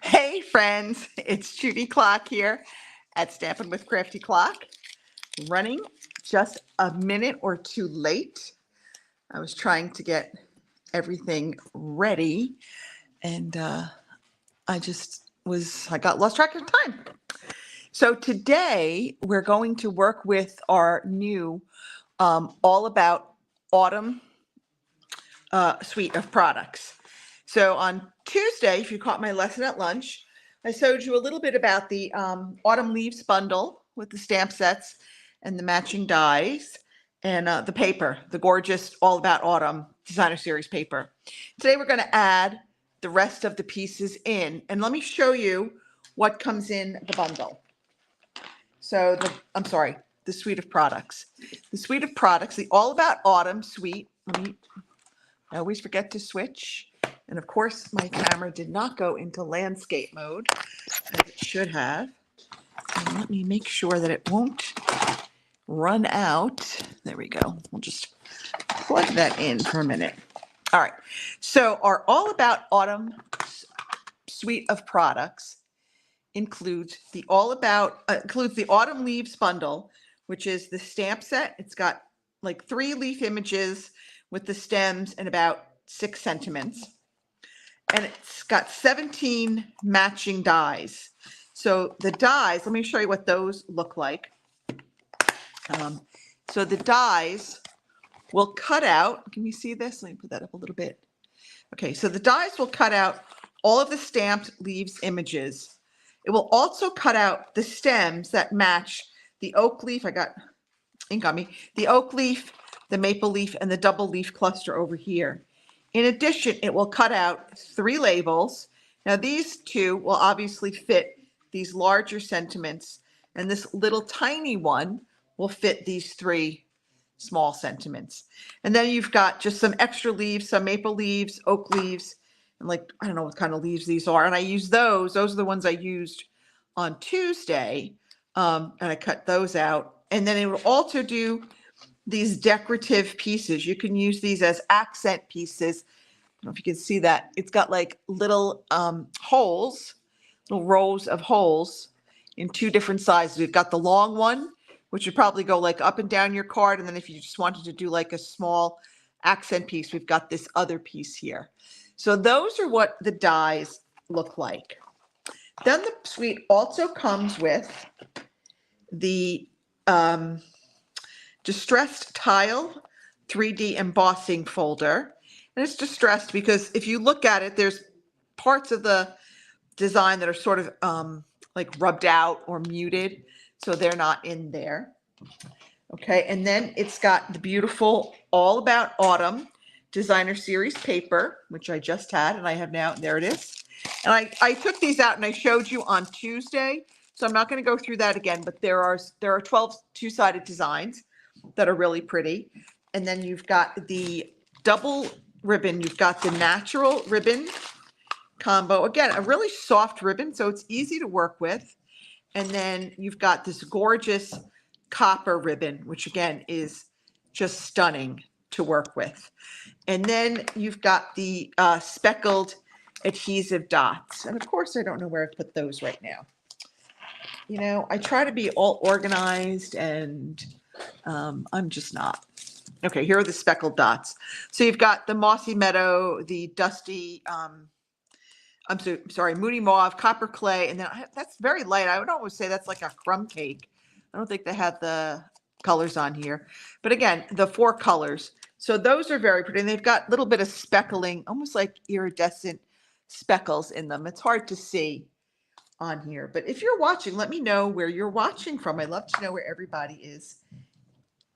Hey friends, it's Judy Klock here at Stampin' with Crafty Klock, running just a minute or two late. I was trying to get everything ready and I got lost track of time. So today we're going to work with our new All About Autumn suite of products. So on Tuesday, if you caught my lesson at lunch, I showed you a little bit about the autumn leaves bundle with the stamp sets and the matching dies and the paper, the gorgeous All About Autumn designer series paper. Today we're going to add the rest of the pieces in, and let me show you what comes in the bundle. So the suite of products. The suite of products, the All About Autumn suite. I always forget to switch. And of course, my camera did not go into landscape mode as it should have. And let me make sure that it won't run out. There we go. We'll just plug that in for a minute. All right. So our All About Autumn suite of products includes the Autumn Leaves bundle, which is the stamp set. It's got like 3 leaf images with the stems and about 6 sentiments. And it's got 17 matching dies. So the dies, let me show you what those look like. So the dies will cut out, can you see this? Let me put that up a little bit. Okay, so the dies will cut out all of the stamped leaves images. It will also cut out the stems that match the oak leaf. I got ink on me. The oak leaf, the maple leaf, and the double leaf cluster over here. In addition, it will cut out 3 labels. Now these 2 will obviously fit these larger sentiments, and this little tiny one will fit these 3 small sentiments. And then you've got just some extra leaves, some maple leaves, oak leaves, and like, I don't know what kind of leaves these are. And I use those are the ones I used on Tuesday. And I cut those out. And then it will also do these decorative pieces. You can use these as accent pieces. I don't know if you can see that. It's got like little holes, little rows of holes in 2 different sizes. We've got the long one, which would probably go like up and down your card. And then if you just wanted to do like a small accent piece, we've got this other piece here. So those are what the dies look like. Then the suite also comes with the distressed tile 3D embossing folder. And it's distressed because if you look at it, there's parts of the design that are sort of like rubbed out or muted, so they're not in there. Okay, and then it's got the beautiful All About Autumn designer series paper, which I just had, and I have now, there it is. And I took these out and I showed you on Tuesday, so I'm not going to go through that again, but there are 12 2-sided designs that are really pretty. And then you've got the double ribbon, you've got the natural ribbon combo. Again, a really soft ribbon, so it's easy to work with. And then you've got this gorgeous copper ribbon, which again is just stunning to work with. And then you've got the speckled adhesive dots. And of course, I don't know where I put those right now. You know, I try to be all organized and I'm just not. Okay, here are the speckled dots. So you've got the mossy meadow, the dusty, moody mauve, copper clay, and then that's very light. I would almost say that's like a crumb cake. I don't think they have the colors on here. But again, the 4 colors. So those are very pretty. And they've got a little bit of speckling, almost like iridescent speckles in them. It's hard to see on here. But if you're watching, let me know where you're watching from. I'd love to know where everybody is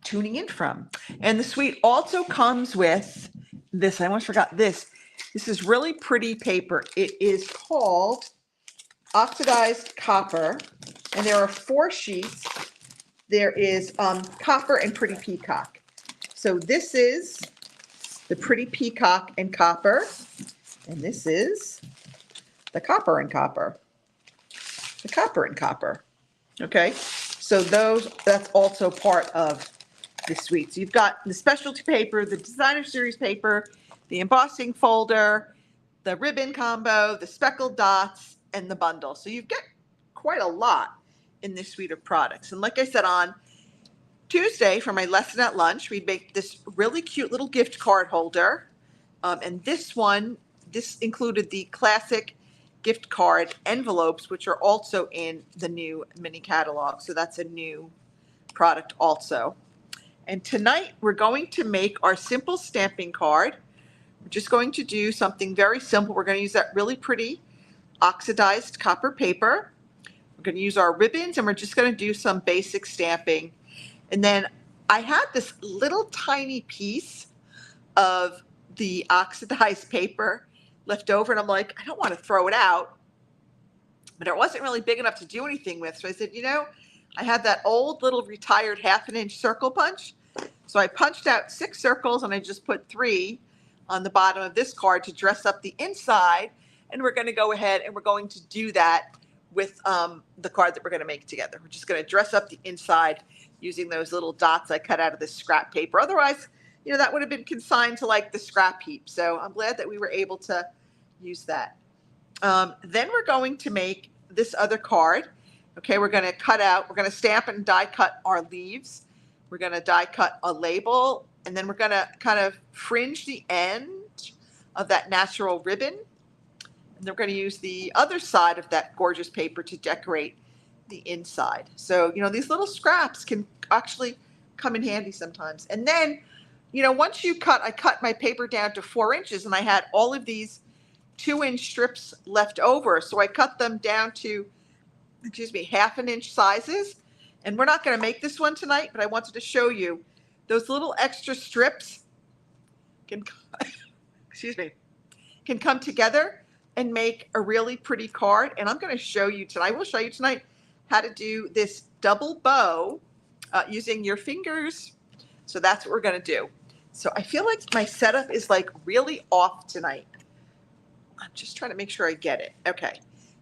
tuning in from. And the suite also comes with this. I almost forgot this. This is really pretty paper. It is called Oxidized Copper. And there are 4 sheets. There is copper and pretty peacock. So this is the pretty peacock and copper. And this is the copper and copper. The copper and copper. Okay. So that's also part of the suite. So you've got the specialty paper, the designer series paper, the embossing folder, the ribbon combo, the speckled dots, and the bundle. So you get quite a lot in this suite of products. And like I said, on Tuesday for my lesson at lunch, we baked this really cute little gift card holder. And this included the classic gift card envelopes, which are also in the new mini catalog. So that's a new product also. And tonight we're going to make our simple stamping card. We're just going to do something very simple. We're going to use that really pretty oxidized copper paper. We're going to use our ribbons and we're just going to do some basic stamping. And then I had this little tiny piece of the oxidized paper left over and I'm like, I don't want to throw it out, but it wasn't really big enough to do anything with. So I said, I had that old little retired 1/2 inch circle punch. So I punched out 6 circles and I just put 3 on the bottom of this card to dress up the inside. And we're going to go ahead and we're going to do that with the card that we're going to make together. We're just going to dress up the inside using those little dots I cut out of this scrap paper. Otherwise, that would have been consigned to like the scrap heap. So I'm glad that we were able to use that. Then we're going to make this other card. Okay, we're going to stamp and die cut our leaves. We're going to die cut a label, and then we're going to kind of fringe the end of that natural ribbon. And then we're going to use the other side of that gorgeous paper to decorate the inside. So, these little scraps can actually come in handy sometimes. And then, once I cut my paper down to 4 inches and I had all of these 2-inch strips left over. So I cut them down to, 1/2 inch sizes. And we're not going to make this one tonight, but I wanted to show you those little extra strips can, can come together and make a really pretty card. And I'm going to show you tonight. I will show you tonight how to do this double bow using your fingers. So that's what we're going to do. So I feel like my setup is like really off tonight. I'm just trying to make sure I get it. Okay.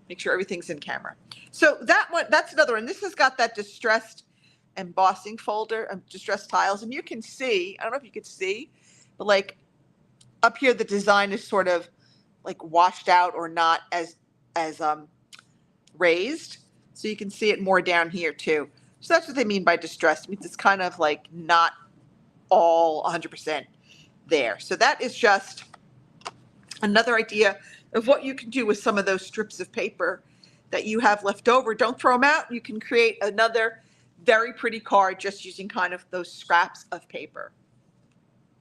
Make sure everything's in camera. So that's another one. This has got that distressed embossing folder, distressed tiles. And you can see, I don't know if you could see, but like up here, the design is sort of like washed out or not as raised. So you can see it more down here too. So that's what they mean by distressed. It means it's kind of like not all 100% there. So that is just another idea of what you can do with some of those strips of paper that you have left over. Don't throw them out. You can create another very pretty card just using kind of those scraps of paper.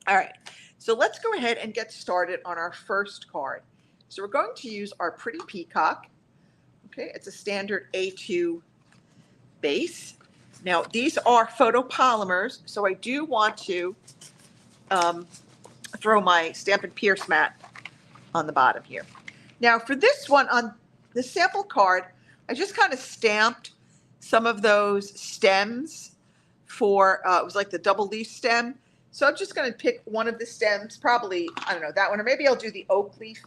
All right, so let's go ahead and get started on our first card. So we're going to use our pretty peacock. Okay, it's a standard A2 base. Now these are photopolymers, so I do want to throw my Stampin' Pierce mat on the bottom here. Now for this one, on the sample card, I just kind of stamped some of those stems for, it was like the double leaf stem. So I'm just going to pick one of the stems, probably, I don't know, that one, or maybe I'll do the oak leaf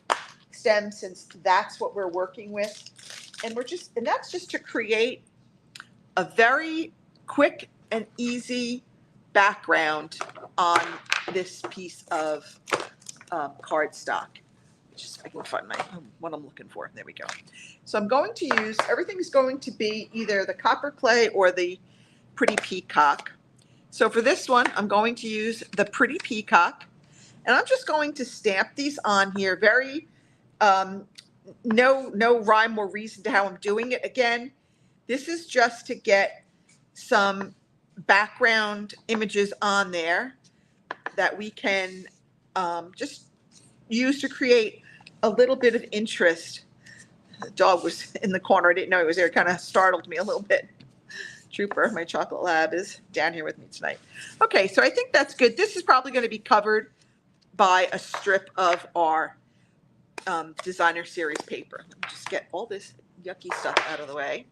stem since that's what we're working with. And that's just to create a very quick and easy background on this piece of cardstock. Just I can find what I'm looking for. There we go. So I'm going to use, everything is going to be either the copper clay or the pretty peacock. So for this one, I'm going to use the pretty peacock, and I'm just going to stamp these on here. Very, no rhyme or reason to how I'm doing it. Again, this is just to get some background images on there that we can just use to create a little bit of interest. The dog was in the corner. I didn't know he was there. It kind of startled me a little bit. Trooper, my chocolate lab, is down here with me tonight. Okay, so I think that's good. This is probably going to be covered by a strip of our designer series paper. Let me just get all this yucky stuff out of the way.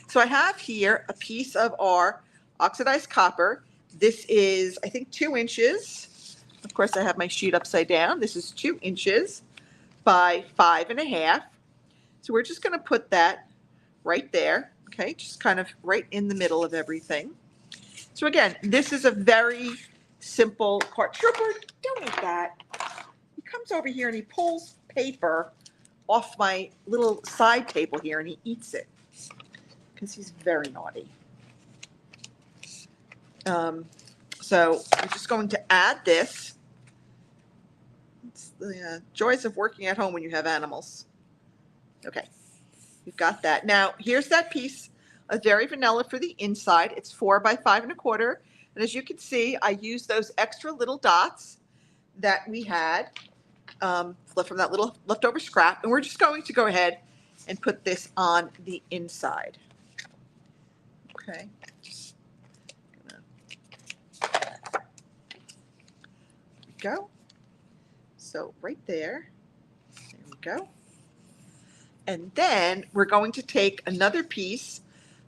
So I have here a piece of our oxidized copper. This is, I think, 2 inches. Of course, I have my sheet upside down. This is 2 inches by 5.5. So we're just going to put that right there. Okay, just kind of right in the middle of everything. So again, this is a very simple card. Trooper, don't eat that. He comes over here and he pulls paper off my little side table here and he eats it because he's very naughty. So we're just going to add this. It's the joys of working at home when you have animals. Okay, we've got that. Now here's that piece of Very Vanilla for the inside. It's 4 by 5 1/4. And as you can see, I used those extra little dots that we had from that little leftover scrap. And we're just going to go ahead and put this on the inside. Okay, just go. So right there we go. And then we're going to take another piece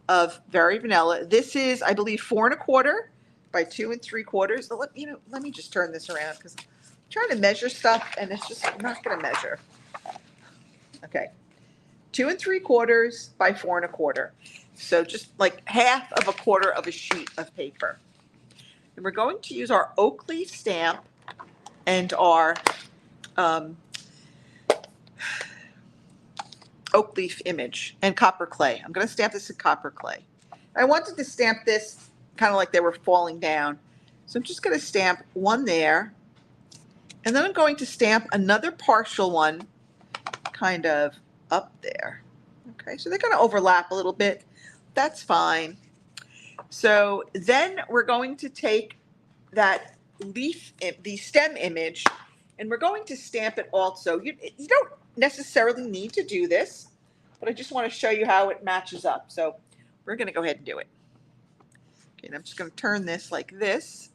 of Very Vanilla. This is, I believe, 4 1/4 by 2 3/4. So let me just turn this around because I'm trying to measure stuff and it's just not going to measure. Okay, 2 3/4 by 4 1/4. So just like half of a quarter of a sheet of paper. And we're going to use our oak leaf stamp and our oak leaf image and copper clay. I'm going to stamp this in copper clay. I wanted to stamp this kind of like they were falling down. So I'm just going to stamp one there. And then I'm going to stamp another partial one kind of up there. Okay, so they're going to overlap a little bit. That's fine. So then we're going to take that leaf, the stem image, and we're going to stamp it also. You don't necessarily need to do this, but I just want to show you how it matches up. So we're going to go ahead and do it. Okay, and I'm just going to turn this like this,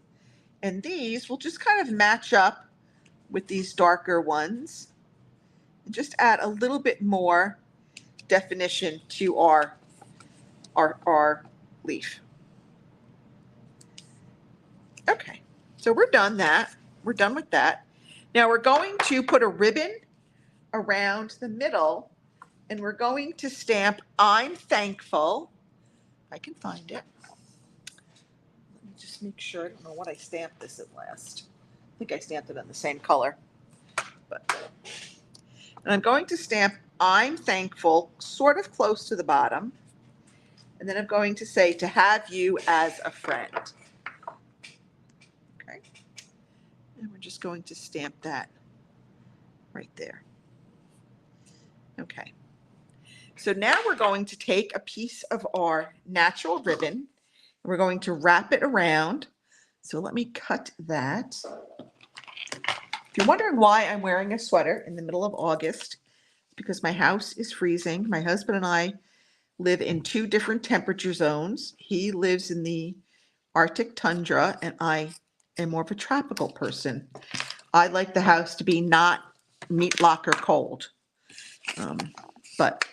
and these will just kind of match up with these darker ones and just add a little bit more definition to our leaf. Okay, so we're done that. We're done with that. Now we're going to put a ribbon around the middle and we're going to stamp I'm thankful. I can find it. Let me just make sure. I don't know what I stamped this at last. I think I stamped it in the same color. And I'm going to stamp I'm thankful sort of close to the bottom. And then I'm going to say to have you as a friend. Okay. And we're just going to stamp that right there. Okay. So now we're going to take a piece of our natural ribbon and we're going to wrap it around. So let me cut that. If you're wondering why I'm wearing a sweater in the middle of August, it's because my house is freezing. My husband and I live in 2 different temperature zones. He lives in the Arctic tundra and I am more of a tropical person. I like the house to be not meat locker cold, but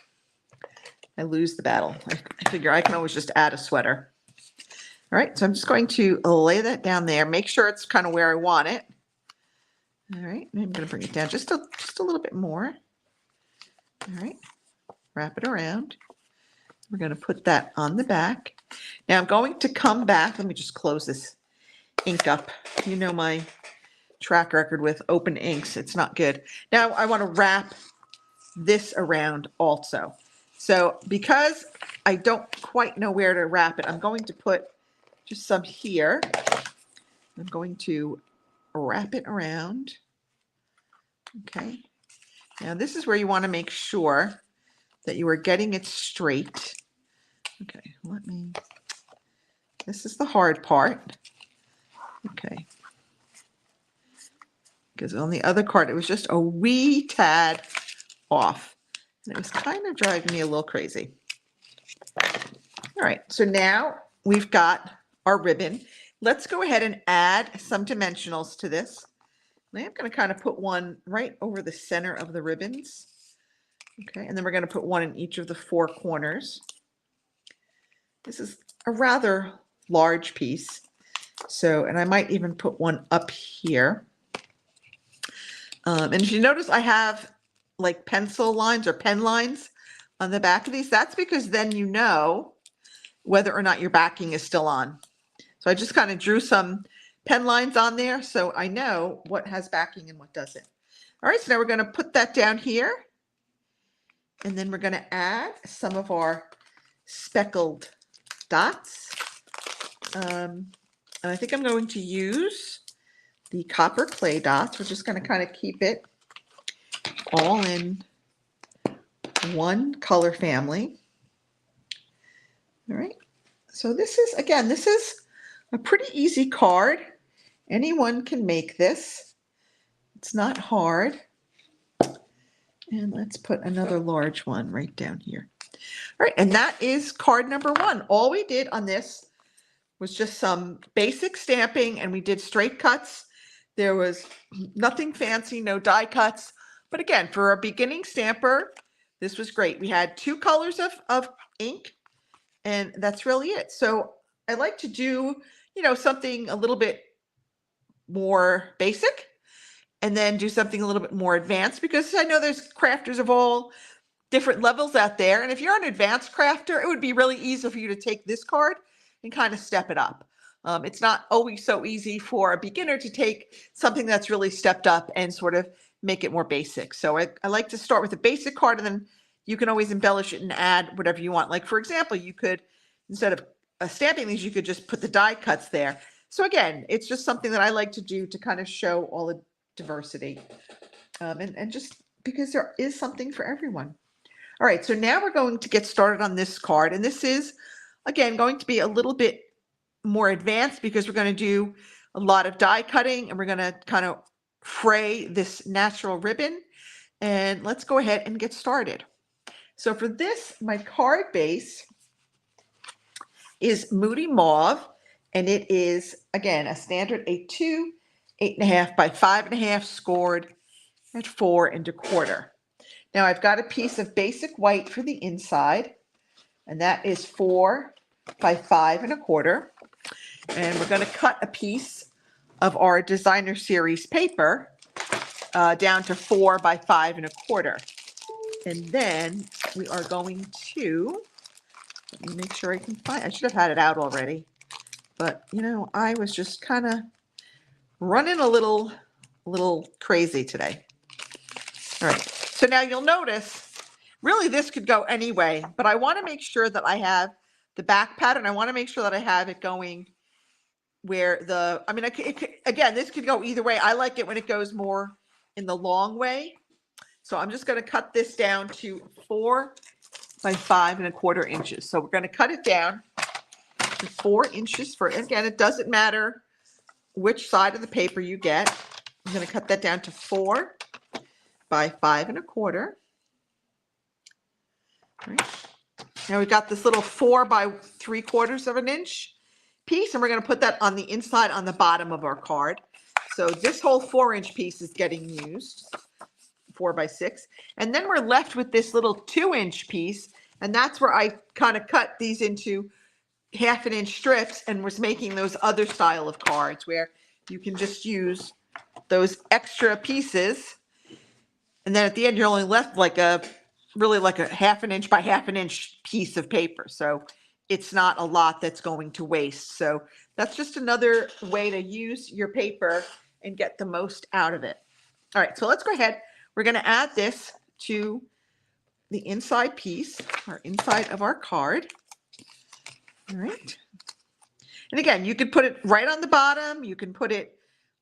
I lose the battle. I figure I can always just add a sweater. All right, so I'm just going to lay that down there. Make sure it's kind of where I want it. All right, I'm going to bring it down just a little bit more. All right, wrap it around. We're going to put that on the back. Now I'm going to come back. Let me just close this ink up. You know my track record with open inks. It's not good. Now I want to wrap this around also. So because I don't quite know where to wrap it, I'm going to put just some here. I'm going to wrap it around. Okay. Now this is where you want to make sure that you are getting it straight. Okay, this is the hard part. Okay. Because on the other card, it was just a wee tad off. And it was kind of driving me a little crazy. All right, so now we've got our ribbon. Let's go ahead and add some dimensionals to this. And I'm going to kind of put one right over the center of the ribbons. Okay, and then we're going to put one in each of the 4 corners. This is a rather large piece. So, and I might even put one up here. And if you notice, I have like pencil lines or pen lines on the back of these. That's because then you know whether or not your backing is still on. So I just kind of drew some pen lines on there so I know what has backing and what doesn't. All right, so now we're going to put that down here. And then we're going to add some of our speckled dots. And I think I'm going to use the copper clay dots. We're just going to kind of keep it all in one color family. All right. So this is, again, this is a pretty easy card. Anyone can make this. It's not hard. And let's put another large one right down here. All right, and that is card number 1. All we did on this was just some basic stamping, and we did straight cuts. There was nothing fancy, no die cuts. But again, for a beginning stamper, this was great. We had 2 colors of ink, and that's really it. So I like to do, something a little bit more basic, and then do something a little bit more advanced, because I know there's crafters of all different levels out there. And if you're an advanced crafter, it would be really easy for you to take this card and kind of step it up. It's not always so easy for a beginner to take something that's really stepped up and sort of make it more basic. So I like to start with a basic card, and then you can always embellish it and add whatever you want. Like, for example, you could, instead of stamping these, you could just put the die cuts there. So again, it's just something that I like to do to kind of show all the diversity, and just because there is something for everyone. All right, so now we're going to get started on this card, and this is, again, going to be a little bit more advanced because we're going to do a lot of die cutting, and we're going to kind of fray this natural ribbon. And let's go ahead and get started. So for this, my card base is Moody Mauve, and it is, again, a standard A2, 8.5 by 5.5, scored at 4 1/4. Now I've got a piece of basic white for the inside, and that is 4 by 5 1/4. And we're going to cut a piece of our designer series paper down to 4 by 5 1/4. And then we are going to, let me make sure I can find, I should have had it out already, but I was just kind of running a little crazy today. All right, so now you'll notice, really this could go any way, but I want to make sure that I have the back pattern. I want to make sure that I have it going where again, this could go either way. I like it when it goes more in the long way. So I'm just going to cut this down to 4 by 5 1/4 inches. So we're going to cut it down to 4 inches for, again, it doesn't matter which side of the paper you get. I'm going to cut that down to 4 by 5 1/4. Right. Now we've got this little 4 by 3/4 inch piece, and we're going to put that on the inside on the bottom of our card. So this whole 4-inch piece is getting used, 4 by 6. And then we're left with this little 2-inch piece, and that's where I kind of cut these into 1/2 inch strips and was making those other style of cards where you can just use those extra pieces. And then at the end, you're only left really like a 1/2 inch by 1/2 inch piece of paper. So it's not a lot that's going to waste. So that's just another way to use your paper and get the most out of it. All right, so let's go ahead. We're going to add this to the inside piece, or inside of our card. All right. And again, you could put it right on the bottom. You can put it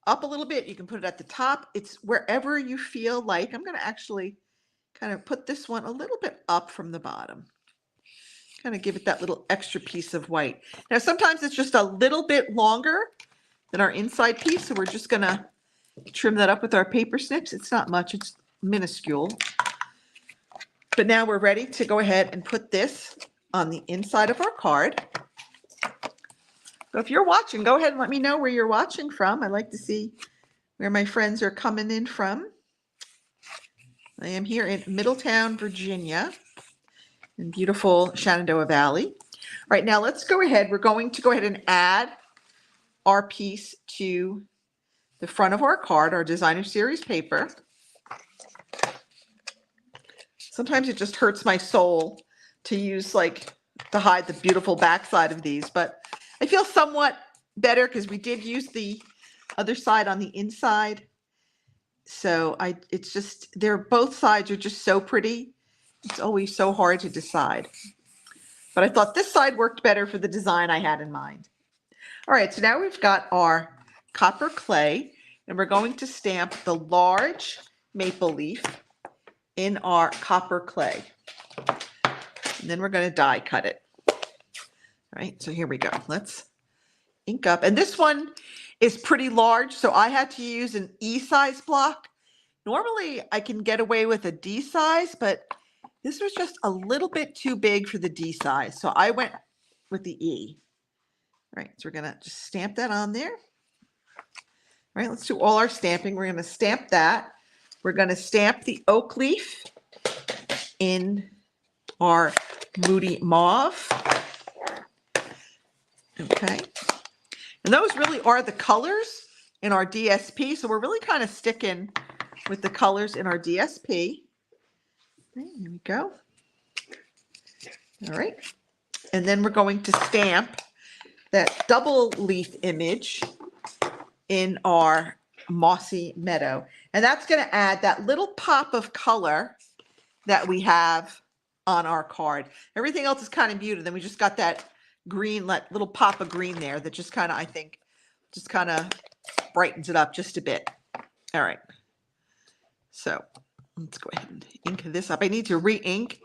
up a little bit. You can put it at the top. It's wherever you feel like. I'm going to actually kind of put this one a little bit up from the bottom. Kind of give it that little extra piece of white. Now, sometimes it's just a little bit longer than our inside piece, so we're just going to trim that up with our paper snips. It's not much. It's minuscule. But now we're ready to go ahead and put this on the inside of our card. So if you're watching, go ahead and let me know where you're watching from. I'd like to see where my friends are coming in from. I am here in Middletown, Virginia, in beautiful Shenandoah Valley. All right, now let's go ahead. We're going to go ahead and add our piece to the front of our card, our designer series paper. Sometimes it just hurts my soul to use to hide the beautiful backside of these, but I feel somewhat better because we did use the other side on the inside. So it's just, both sides are just so pretty. It's always so hard to decide. But I thought this side worked better for the design I had in mind. All right, so now we've got our copper clay, and we're going to stamp the large maple leaf in our copper clay. And then we're going to die cut it. All right, so here we go. Let's ink up. And this one is pretty large, so I had to use an E size block. Normally I can get away with a D size, but this was just a little bit too big for the D size. So I went with the E. All right, so we're gonna just stamp that on there. All right, let's do all our stamping. We're gonna stamp that. We're gonna stamp the oak leaf in our Moody Mauve. Okay. And those really are the colors in our DSP. So we're really kind of sticking with the colors in our DSP. Okay, here we go. All right. And then we're going to stamp that double leaf image in our Mossy Meadow. And that's going to add that little pop of color that we have on our card. Everything else is kind of muted. Then we just got that green, like little pop of green there that just kind of, I think, just kind of brightens it up just a bit. All right. So let's go ahead and ink this up. I need to re-ink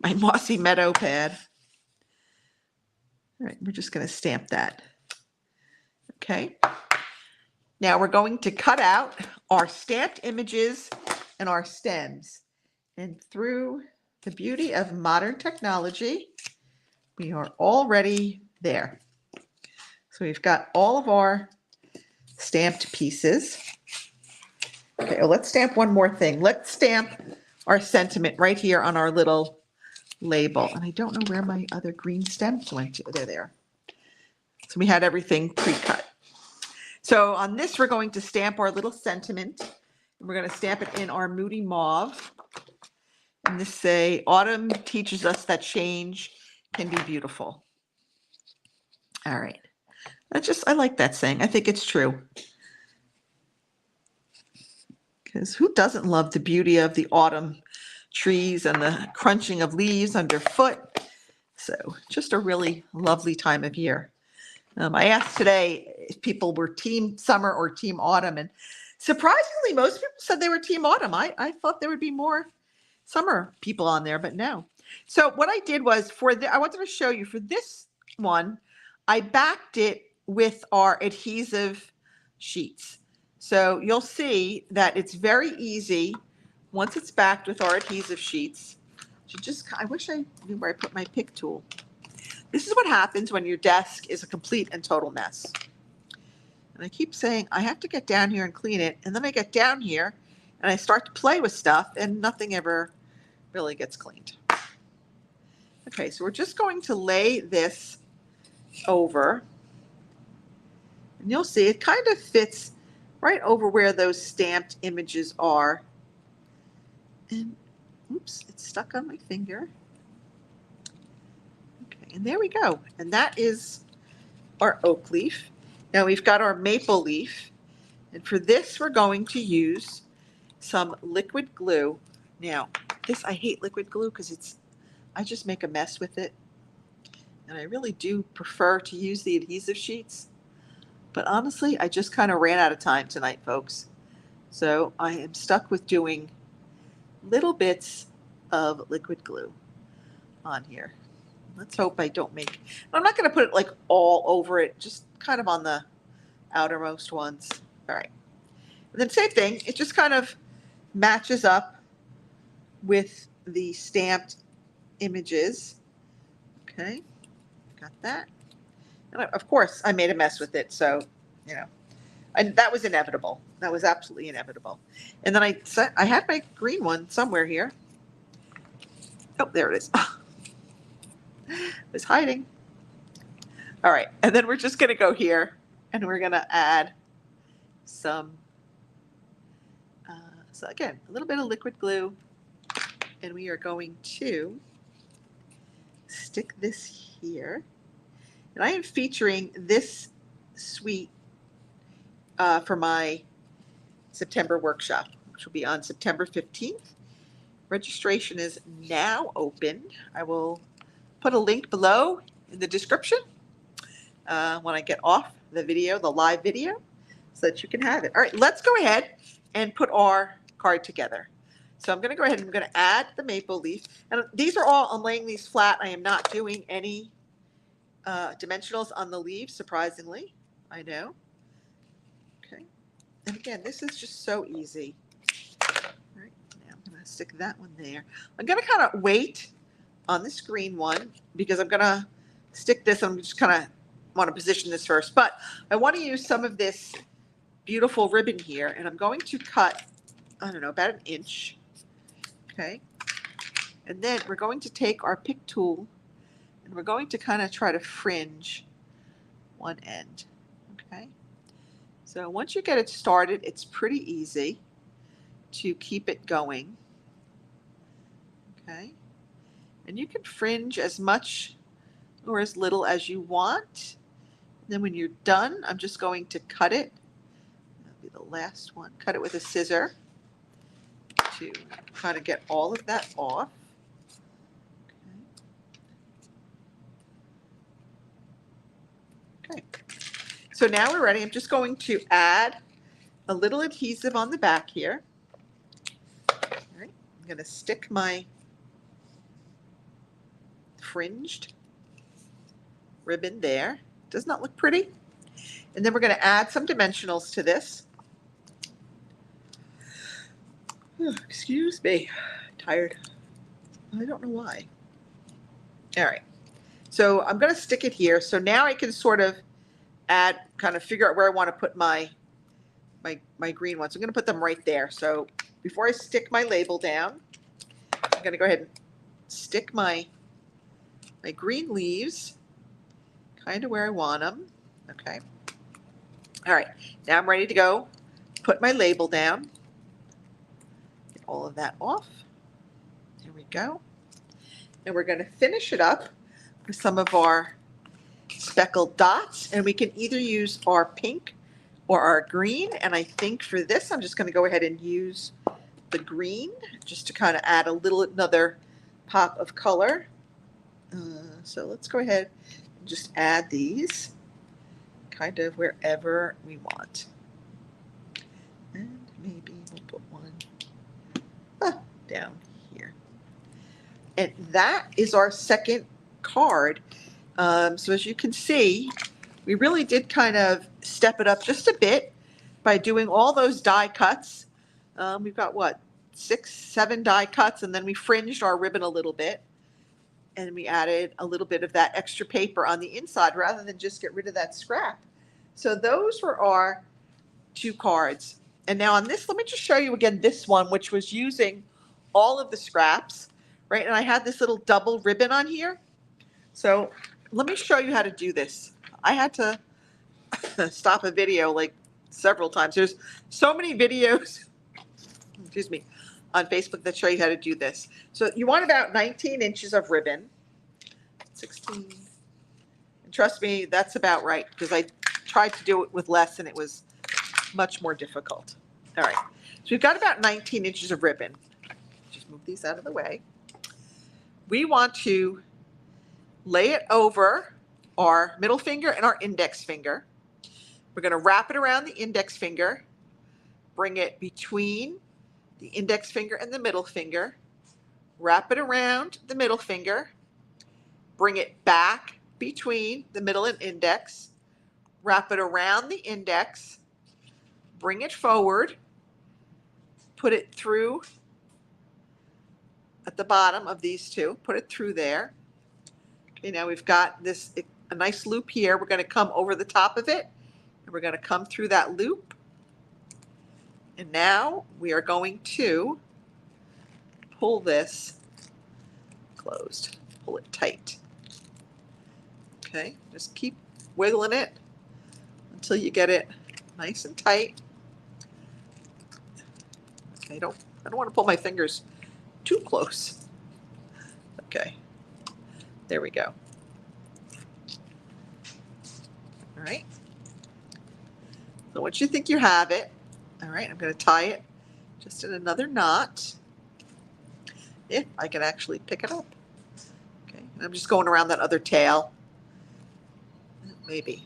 my Mossy Meadow pad. All right, we're just going to stamp that. Okay. Now we're going to cut out our stamped images and our stems. And through the beauty of modern technology, we are already there. So we've got all of our stamped pieces. Okay, well, let's stamp one more thing. Let's stamp our sentiment right here on our little label. And I don't know where my other green stems went to. They're there. So we had everything pre-cut. So on this, we're going to stamp our little sentiment. And we're going to stamp it in our Moody Mauve. And this say, autumn teaches us that change can be beautiful. All right. I like that saying. I think it's true. Because who doesn't love the beauty of the autumn trees and the crunching of leaves underfoot? So just a really lovely time of year. I asked today if people were team summer or team autumn, and surprisingly, most people said they were team autumn. I thought there would be more summer people on there, but no. So what I did was I wanted to show you for this one, I backed it with our adhesive sheets. So you'll see that it's very easy once it's backed with our adhesive sheets to I wish I knew where I put my pick tool. This is what happens when your desk is a complete and total mess. And I keep saying, I have to get down here and clean it. And then I get down here and I start to play with stuff and nothing ever really gets cleaned. Okay, so we're just going to lay this over. And you'll see it kind of fits right over where those stamped images are. And oops, it's stuck on my finger. Okay, and there we go. And that is our oak leaf. Now we've got our maple leaf. And for this, we're going to use some liquid glue. Now, I hate liquid glue because I just make a mess with it. And I really do prefer to use the adhesive sheets. But honestly, I just kind of ran out of time tonight, folks. So I am stuck with doing little bits of liquid glue on here. Let's hope I don't I'm not going to put it like all over it, just kind of on the outermost ones. All right. And then same thing, it just kind of matches up with the stamped images. Okay, got that. And of course, I made a mess with it, so, that was inevitable. That was absolutely inevitable. And then I had my green one somewhere here. Oh, there it is. It was hiding. All right, and then we're just going to go here, and we're going to add some, so again, a little bit of liquid glue, and we are going to stick this here. And I am featuring this suite for my September workshop, which will be on September 15th. Registration is now open. I will put a link below in the description when I get off the video, the live video, so that you can have it. All right, let's go ahead and put our card together. So I'm going to go ahead and I'm going to add the maple leaf. And these are all, I'm laying these flat. I am not doing any dimensionals on the leaves, surprisingly. I know. Okay. And again, this is just so easy. All right, now I'm going to stick that one there. I'm going to kind of wait on this green one because I'm going to stick this. I'm just kind of want to position this first, but I want to use some of this beautiful ribbon here, and I'm going to cut, I don't know, about an inch. Okay. And then we're going to take our pick tool and we're going to kind of try to fringe one end. Okay. So once you get it started, it's pretty easy to keep it going. Okay. And you can fringe as much or as little as you want. And then when you're done, I'm just going to cut it. That'll be the last one. Cut it with a scissor to kind of get all of that off. Okay. So now we're ready. I'm just going to add a little adhesive on the back here. All right. I'm going to stick my fringed ribbon there. Does not look pretty. And then we're going to add some dimensionals to this. Oh, excuse me, tired. I don't know why. All right, so I'm going to stick it here. So now I can sort of add, kind of figure out where I want to put my green ones. I'm going to put them right there. So before I stick my label down, I'm going to go ahead and stick my green leaves kind of where I want them. Okay. All right, now I'm ready to go put my label down. Get all of that off. There we go. And we're going to finish it up with some of our speckled dots, and we can either use our pink or our green. And I think for this, I'm just going to go ahead and use the green just to kind of add another pop of color. So let's go ahead and just add these kind of wherever we want. And maybe we'll put one down here. And that is our second card. So as you can see, we really did kind of step it up just a bit by doing all those die cuts. We've got what, 6, 7 die cuts, and then we fringed our ribbon a little bit. And we added a little bit of that extra paper on the inside rather than just get rid of that scrap. So those were our 2 cards. And now on this, let me just show you again this one, which was using all of the scraps, right? And I had this little double ribbon on here. So let me show you how to do this. I had to stop a video like several times. There's so many videos, excuse me, on Facebook that show you how to do this. So you want about 19 inches of ribbon, 16. And trust me, that's about right because I tried to do it with less and it was much more difficult. All right, so we've got about 19 inches of ribbon. Just move these out of the way. We want to lay it over our middle finger and our index finger. We're going to wrap it around the index finger, bring it between the index finger and the middle finger, wrap it around the middle finger, bring it back between the middle and index, wrap it around the index, bring it forward, put it through at the bottom of these two, put it through there. Okay, now we've got this, a nice loop here. We're going to come over the top of it, and we're going to come through that loop. And now we are going to pull this closed, pull it tight. Okay, just keep wiggling it until you get it nice and tight. Okay, I don't want to pull my fingers too close. Okay, there we go. All right. So once you think you have it, all right, I'm going to tie it just in another knot. if I can actually pick it up. Okay, and I'm just going around that other tail. Maybe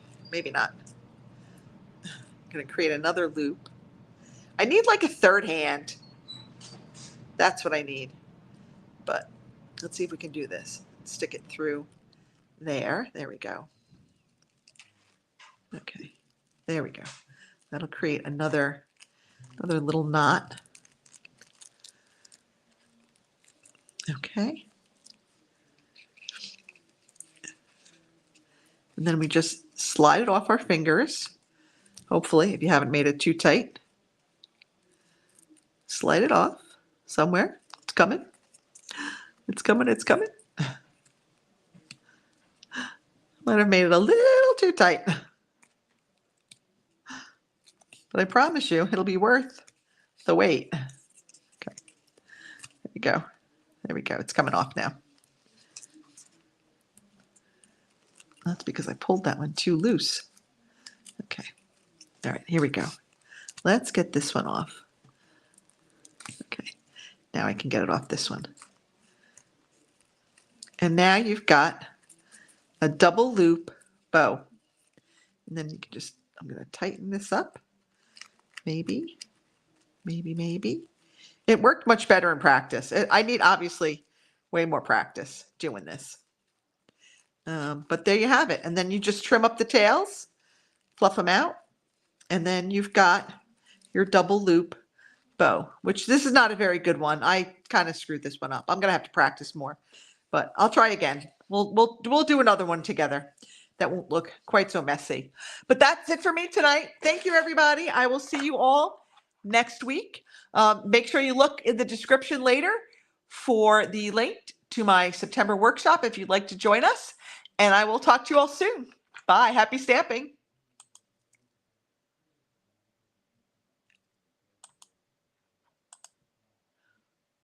not. I'm gonna create another loop. I need like a third hand. That's what I need. But let's see if we can do this. Stick it through there. There we go. Okay, there we go. That'll create another little knot. Okay. And then we just slide it off our fingers. Hopefully, if you haven't made it too tight. Slide it off somewhere. It's coming. It's coming. It's coming. Might have made it a little too tight. But I promise you, it'll be worth the wait. Okay. There we go. There we go. It's coming off now. That's because I pulled that one too loose. Okay. All right, here we go. Let's get this one off. Okay. Now I can get it off this one. And now you've got a double loop bow. And then you can just, I'm going to tighten this up. Maybe. It worked much better in practice. I need obviously way more practice doing this. But there you have it. And then you just trim up the tails, fluff them out, and then you've got your double loop bow, which this is not a very good one. I kind of screwed this one up. I'm going to have to practice more, but I'll try again. We'll do another one together that won't look quite so messy. But that's it for me tonight. Thank you, everybody. I will see you all next week. Make sure you look in the description later for the link to my September workshop if you'd like to join us. And I will talk to you all soon. Bye. Happy stamping.